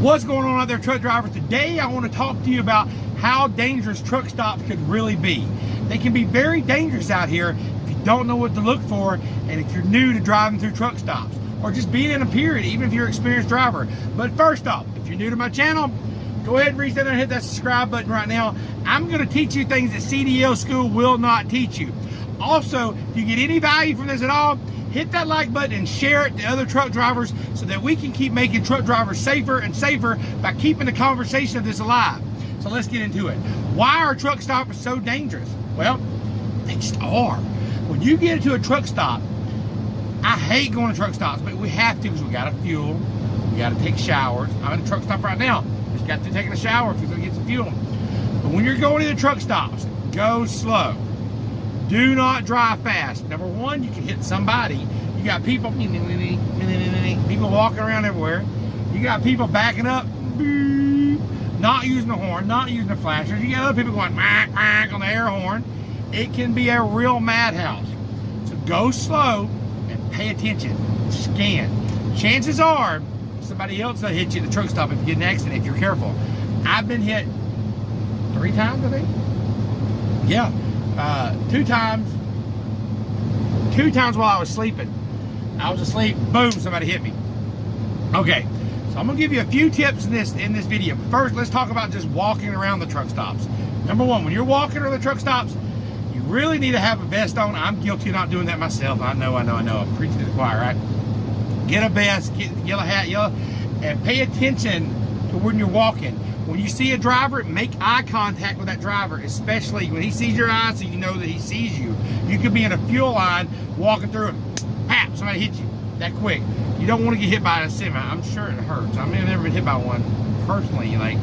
What's going on out there, truck drivers? Today I want to talk to you about how dangerous truck stops could really be. They can be very dangerous out here if you don't know what to look for, and if you're new to driving through truck stops or just being in a period, even if you're an experienced driver. But first off, if you're new to my channel, go ahead and reach down there and hit that subscribe button right now. I'm going to teach you things that CDL school will not teach you. Also, if you get any value from this at all, hit that like button and share it to other truck drivers so that we can keep making truck drivers safer and safer by keeping the conversation of this alive. So let's get into it. Why are truck stops so dangerous? Well, they just are. When you get into a truck stop, I hate going to truck stops, but we have to because we got to fuel, we got to take showers. I'm at a truck stop right now. Just got to taking a shower because I get some fuel. But when you're going into truck stops, go slow. Do not drive fast. Number one, you can hit somebody. You got people walking around everywhere. You got people backing up, not using the horn, not using the flashers. You got other people going whack, whack on the air horn. It can be a real madhouse. So go slow and pay attention. Scan. Chances are somebody else will hit you at the truck stop if you get an accident, if you're careful. I've been hit 3 times, I think. Yeah. 2 times while I was sleeping. I was asleep, boom, somebody hit me. Okay, so I'm gonna give you a few tips in this video. But first, let's talk about just walking around the truck stops. Number one, when you're walking around the truck stops, you really need to have a vest on. I'm guilty of not doing that myself. I know. I'm preaching to the choir, right? Get a vest, get yellow hat, and pay attention to when you're walking. When you see a driver, make eye contact with that driver, especially when he sees your eyes so you know that he sees you. You could be in a fuel line walking through it, pap, somebody hit you that quick. You don't want to get hit by a semi. I'm sure it hurts. I mean, I've never been hit by one personally, like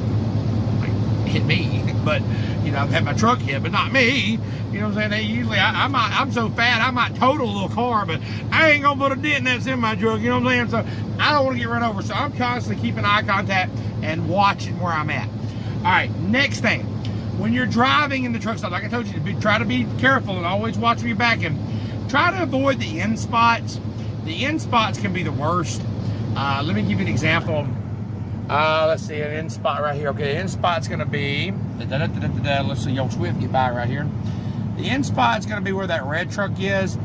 hit me, but you know, I've had my truck hit, but not me. You know what I'm saying? They usually, I'm so fat, I might total a little car, but I ain't gonna put a dent in that semi truck. You know what I'm saying? So I don't want to get run over. So I'm constantly keeping eye contact and watching where I'm at. All right, next thing, when you're driving in the truck stop, like I told you, try to be careful and always watch where you're backing. Try to avoid the end spots. The end spots can be the worst. Let me give you an example. Let's see, an end spot right here. Okay, the end spot's gonna be, let's see, old Swift get by right here. The end spot's gonna be where that red truck is.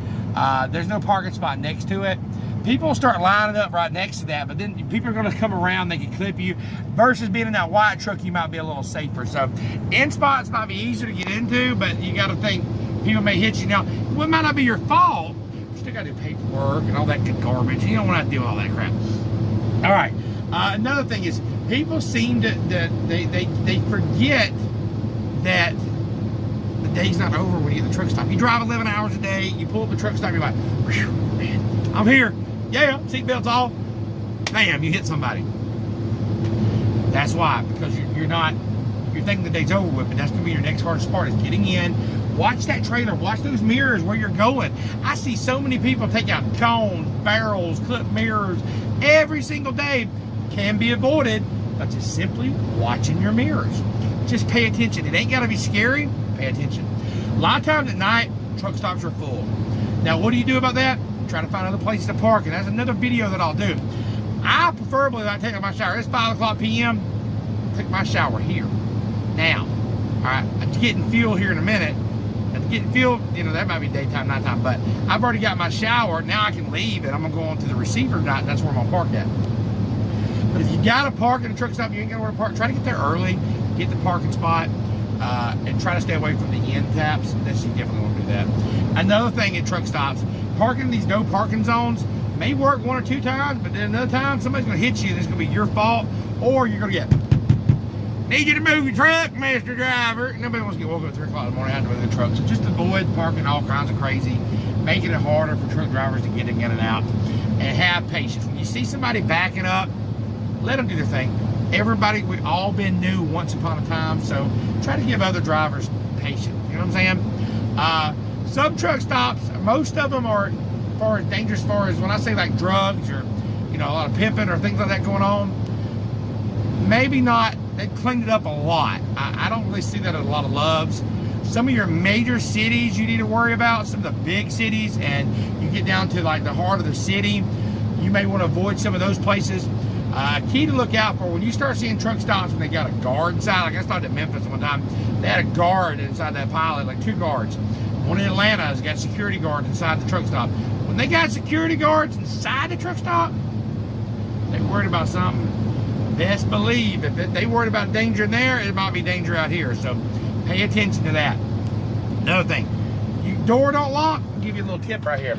There's no parking spot next to it. People start lining up right next to that, but then people are gonna come around, they can clip you. Versus being in that white truck, you might be a little safer. So end spots might be easier to get into, but you gotta think people may hit you. Now, it might not be your fault. You still gotta do paperwork and all that good garbage. You don't wanna have to deal with all that crap. All right, another thing is people seem to, they forget that the day's not over when you get the truck stop. You drive 11 hours a day, you pull up the truck stop, you're like, whew, man, I'm here. Yeah, seatbelt's off. Bam, you hit somebody. That's why, because you're thinking the day's over with, but that's gonna be your next hardest part is getting in. Watch that trailer, watch those mirrors where you're going. I see so many people take out cones, barrels, clip mirrors every single day. Can be avoided, but just simply watching your mirrors. Just pay attention. It ain't gotta be scary, pay attention. A lot of times at night, truck stops are full. Now, what do you do about that? Try to find other places to park, and that's another video that I'll do. I preferably, when I take my shower, it's 5 o'clock p.m., take my shower here, now. All right, I'm getting fuel here in a minute. I'm getting fuel, you know, that might be daytime, nighttime, but I've already got my shower. Now I can leave, and I'm gonna go on to the receiver tonight, and that's where I'm gonna park at. But if you gotta park in a truck stop, you ain't got nowhere to park, try to get there early, get the parking spot, and try to stay away from the end taps. That's, you definitely want to do that. Another thing at truck stops, parking in these no parking zones may work 1 or 2 times, but then another time somebody's gonna hit you and it's gonna be your fault, or you're gonna get, need you to move your truck, Mr. Driver. Nobody wants to get woken up at 3 o'clock in the morning out to move the truck. So just avoid parking all kinds of crazy, making it harder for truck drivers to get in and out, and have patience. When you see somebody backing up, let them do their thing. Everybody, we've all been new once upon a time, so try to give other drivers patience. You know what I'm saying? Some truck stops, most of them are as dangerous as far as when I say like drugs or, you know, a lot of pimping or things like that going on. Maybe not. They've cleaned it up a lot. I don't really see that at a lot of loves. Some of your major cities you need to worry about, some of the big cities, and you get down to like the heart of the city, you may want to avoid some of those places. Key to look out for when you start seeing truck stops and they got a guard inside. Like I started at Memphis one time. They had a guard inside that pilot, like 2 guards. One in Atlanta has got security guards inside the truck stop. When they got security guards inside the truck stop, they worried about something. Best believe if they worried about danger in there, it might be danger out here. So pay attention to that. Another thing, you door don't lock. I'll give you a little tip right here.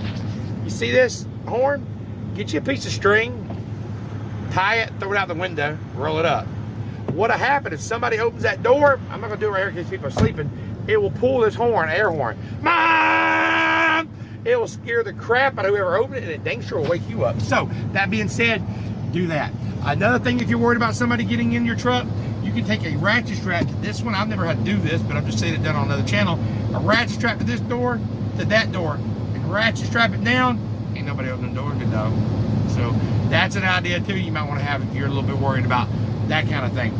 You see this horn? Get you a piece of string, tie it, throw it out the window, roll it up. What'll happen if somebody opens that door? I'm not gonna do it right here because people are sleeping. It will pull this horn, air horn. Mom! It will scare the crap out of whoever opened it, and it dang sure will wake you up. So that being said, do that. Another thing, if you're worried about somebody getting in your truck, you can take a ratchet strap to this one. I've never had to do this, but I've just seen it done on another channel. A ratchet strap to this door, to that door, and ratchet strap it down. Ain't nobody opening the door, good dog. So that's an idea too you might want to have if you're a little bit worried about that kind of thing.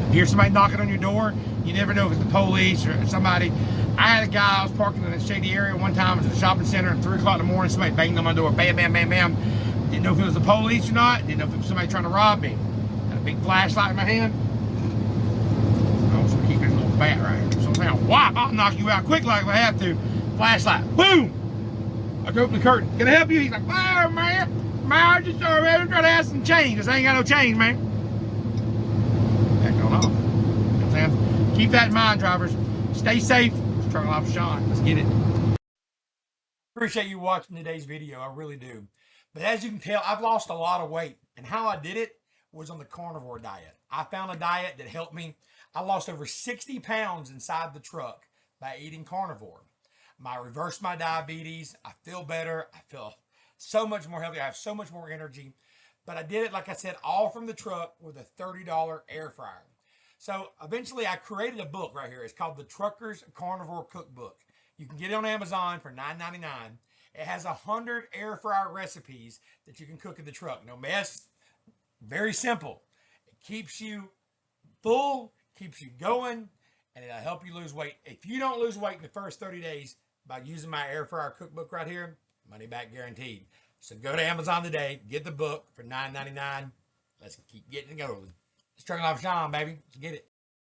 If you hear somebody knocking on your door, you never know if it's the police or somebody. I had a guy, I was parking in a shady area one time, it was a shopping center at 3 o'clock in the morning, somebody banged on my door, bam, bam, bam, bam. Didn't know if it was the police or not, didn't know if it was somebody trying to rob me. Had a big flashlight in my hand. I also keep this little bat right here. So I'm saying, whop, I'll knock you out quick like I have to. Flashlight, boom! I go open the curtain. Can I help you? He's like, oh man, I just trying to ask some change. This ain't got no change, man. That going off. You know what I'm saying? Keep that in mind, drivers. Stay safe. It's Trucking Life with Sean. Let's get it. Appreciate you watching today's video. I really do. But as you can tell, I've lost a lot of weight. And how I did it was on the carnivore diet. I found a diet that helped me. I lost over 60 pounds inside the truck by eating carnivore. I reversed my diabetes. I feel better. I feel so much more healthy. I have so much more energy. But I did it, like I said, all from the truck with a $30 air fryer. So eventually I created a book right here. It's called The Trucker's Carnivore Cookbook. You can get it on Amazon for $9.99. It has 100 air fryer recipes that you can cook in the truck. No mess. Very simple. It keeps you full, keeps you going, and it'll help you lose weight. If you don't lose weight in the first 30 days by using my air fryer cookbook right here, money back guaranteed. So go to Amazon today, get the book for $9.99. Let's keep getting it going. It's Trucking Life with Sean, baby. Let's get it.